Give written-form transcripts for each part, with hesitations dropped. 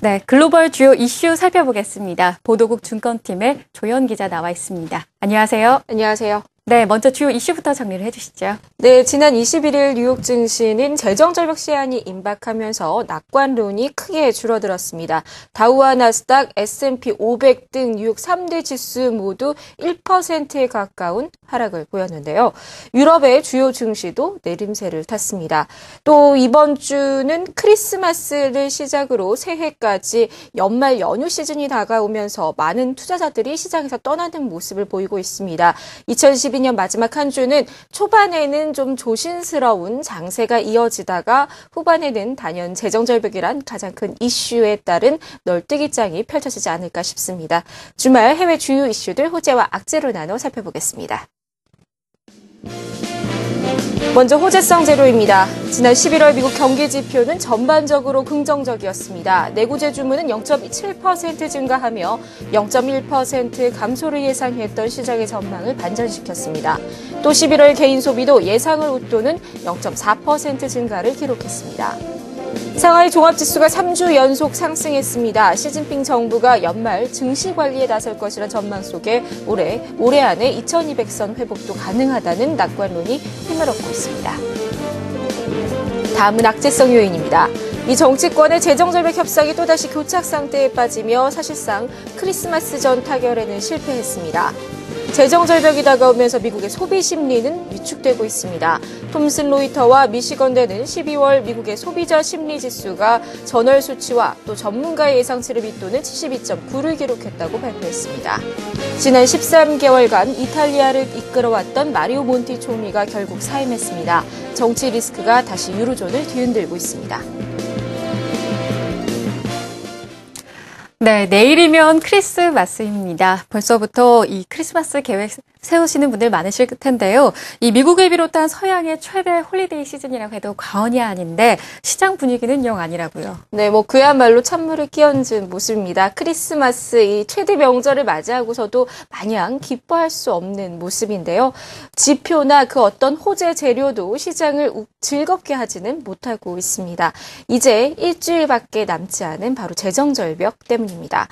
네, 글로벌 주요 이슈 살펴보겠습니다. 보도국 중건팀의 조연 기자 나와 있습니다. 안녕하세요. 안녕하세요. 네, 먼저 주요 이슈부터 정리를 해주시죠. 네, 지난 21일 뉴욕 증시는 재정절벽 시한이 임박하면서 낙관론이 크게 줄어들었습니다. 다우와 나스닥, S&P 500 등 뉴욕 3대 지수 모두 1%에 가까운 하락을 보였는데요. 유럽의 주요 증시도 내림세를 탔습니다. 또 이번 주는 크리스마스를 시작으로 새해까지 연말 연휴 시즌이 다가오면서 많은 투자자들이 시장에서 떠나는 모습을 보이고 있습니다. 2012년 마지막 한 주는 초반에는 좀 조심스러운 장세가 이어지다가 후반에는 단연 재정절벽이란 가장 큰 이슈에 따른 널뛰기장이 펼쳐지지 않을까 싶습니다. 주말 해외 주요 이슈들 호재와 악재로 나눠 살펴보겠습니다. 먼저 호재성 재료입니다. 지난 11월 미국 경기 지표는 전반적으로 긍정적이었습니다. 내구재 주문은 0.7% 증가하며 0.1% 감소를 예상했던 시장의 전망을 반전시켰습니다. 또 11월 개인 소비도 예상을 웃도는 0.4% 증가를 기록했습니다. 상하이 종합지수가 3주 연속 상승했습니다. 시진핑 정부가 연말 증시 관리에 나설 것이라는 전망 속에 올해 안에 2200선 회복도 가능하다는 낙관론이 힘을 얻고 있습니다. 다음은 악재성 요인입니다. 이 정치권의 재정절벽 협상이 또다시 교착 상태에 빠지며 사실상 크리스마스 전 타결에는 실패했습니다. 재정절벽이 다가오면서 미국의 소비 심리는 위축되고 있습니다. 톰슨 로이터와 미시건대는 12월 미국의 소비자 심리 지수가 전월 수치와 또 전문가의 예상치를 밑도는 72.9를 기록했다고 발표했습니다. 지난 13개월간 이탈리아를 이끌어왔던 마리오 몬티 총리가 결국 사임했습니다. 정치 리스크가 다시 유로존을 뒤흔들고 있습니다. 네, 내일이면 크리스마스입니다. 벌써부터 이 크리스마스 계획 세우시는 분들 많으실 텐데요. 이 미국을 비롯한 서양의 최대 홀리데이 시즌이라고 해도 과언이 아닌데 시장 분위기는 영 아니라고요. 네, 그야말로 찬물을 끼얹은 모습입니다. 크리스마스 이 최대 명절을 맞이하고서도 마냥 기뻐할 수 없는 모습인데요. 지표나 그 어떤 호재 재료도 시장을 즐겁게 하지는 못하고 있습니다. 이제 일주일밖에 남지 않은 바로 재정절벽 때문입니다.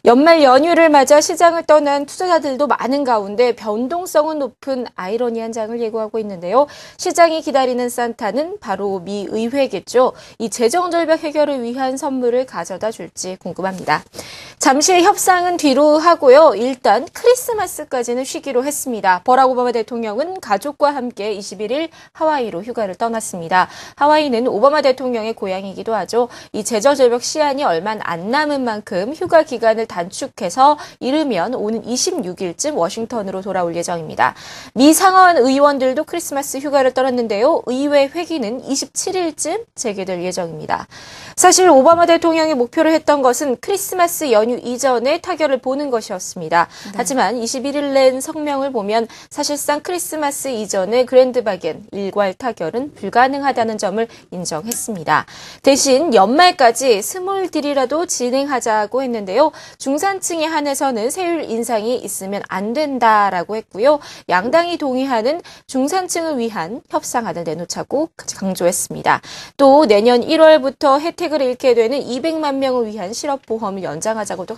연말 연휴를 맞아 시장을 떠난 투자자들도 많은 가운데 변동성은 높은 아이러니한 장을 예고하고 있는데요. 시장이 기다리는 산타는 바로 미 의회겠죠. 이 재정절벽 해결을 위한 선물을 가져다 줄지 궁금합니다. 잠시 협상은 뒤로 하고요. 일단 크리스마스까지는 쉬기로 했습니다. 버락 오바마 대통령은 가족과 함께 21일 하와이로 휴가를 떠났습니다. 하와이는 오바마 대통령의 고향이기도 하죠. 이 재정절벽 시한이 얼마 안 남은 만큼 휴가 기간을 단축해서 이르면 오는 26일쯤 워싱턴으로 돌아올 예정입니다. 미 상하원 의원들도 크리스마스 휴가를 떠났는데요. 의회 회기는 27일쯤 재개될 예정입니다. 사실 오바마 대통령이 목표를 했던 것은 크리스마스 연휴 이전에 타결을 보는 것이었습니다. 네. 하지만 21일 낸 성명을 보면 사실상 크리스마스 이전에 그랜드 바겐 일괄 타결은 불가능하다는 점을 인정했습니다. 대신 연말까지 스몰 딜이라도 진행하자고 했는데요. 중산층에 한해서는 세율 인상이 있으면 안 된다라고 했고요. 양당이 동의하는 중산층을 위한 협상안을 내놓자고 강조했습니다. 또 내년 1월부터 혜택을 잃게 되는 200만 명을 위한 실업보험을 연장하자고도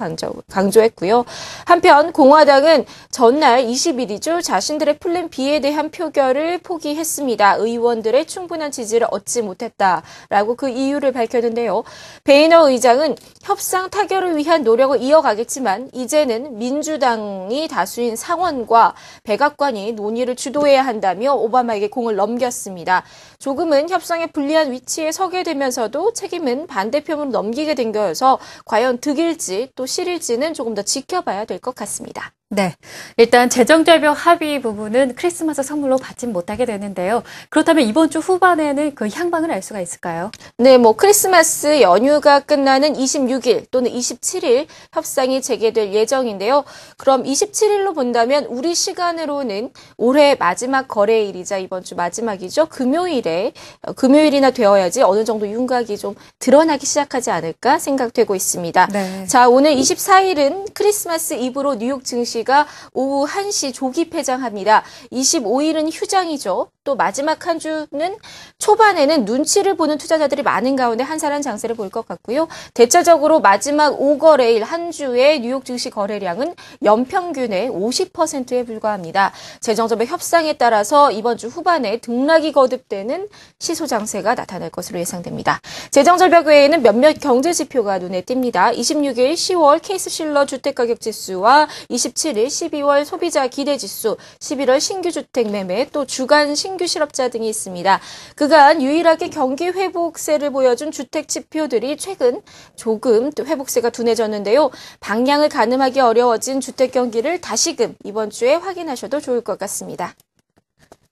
강조했고요. 한편 공화당은 전날 20일이죠. 자신들의 플랜 B에 대한 표결을 포기했습니다. 의원들의 충분한 지지를 얻지 못했다라고 그 이유를 밝혔는데요. 베이너 의장은 협상 타결을 위한 노력을 이어가겠지만 이제는 민주당이 다수인 상원과 백악관이 논의를 주도해야 한다며 오바마에게 공을 넘겼습니다. 조금은 협상에 불리한 위치에 서게 되면서도 책임은 반대편으로 넘기게 된 거여서 과연 득일지 또 실일지는 조금 더 지켜봐야 될 것 같습니다. 네, 일단 재정절벽 합의 부분은 크리스마스 선물로 받지 못하게 되는데요. 그렇다면 이번 주 후반에는 그 향방을 알 수가 있을까요? 네, 크리스마스 연휴가 끝나는 26일 또는 27일 협상이 재개될 예정인데요. 그럼 27일로 본다면 우리 시간으로는 올해 마지막 거래일이자 이번 주 마지막이죠. 금요일이나 되어야지 어느 정도 윤곽이 좀 드러나기 시작하지 않을까 생각되고 있습니다. 네. 자, 오늘 24일은 크리스마스 이브로 뉴욕 증시 가 오후 1시 조기 폐장합니다. 25일은 휴장이죠. 또 마지막 한 주는 초반에는 눈치를 보는 투자자들이 많은 가운데 한산한 장세를 볼 것 같고요. 대체적으로 마지막 5거래일 한 주의 뉴욕 증시 거래량은 연평균의 50%에 불과합니다. 재정적인 협상에 따라서 이번 주 후반에 등락이 거듭되는 시소 장세가 나타날 것으로 예상됩니다. 재정절벽 외에는 몇몇 경제 지표가 눈에 띕니다. 26일 10월 케이스실러 주택가격지수와 27일 12월 소비자 기대지수, 11월 신규 주택 매매, 또 주간 신규 실업자 등이 있습니다. 그간 유일하게 경기 회복세를 보여준 주택 지표들이 최근 조금 또 회복세가 둔해졌는데요. 방향을 가늠하기 어려워진 주택 경기를 다시금 이번 주에 확인하셔도 좋을 것 같습니다.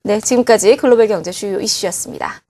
네, 지금까지 글로벌 경제 주요 이슈였습니다.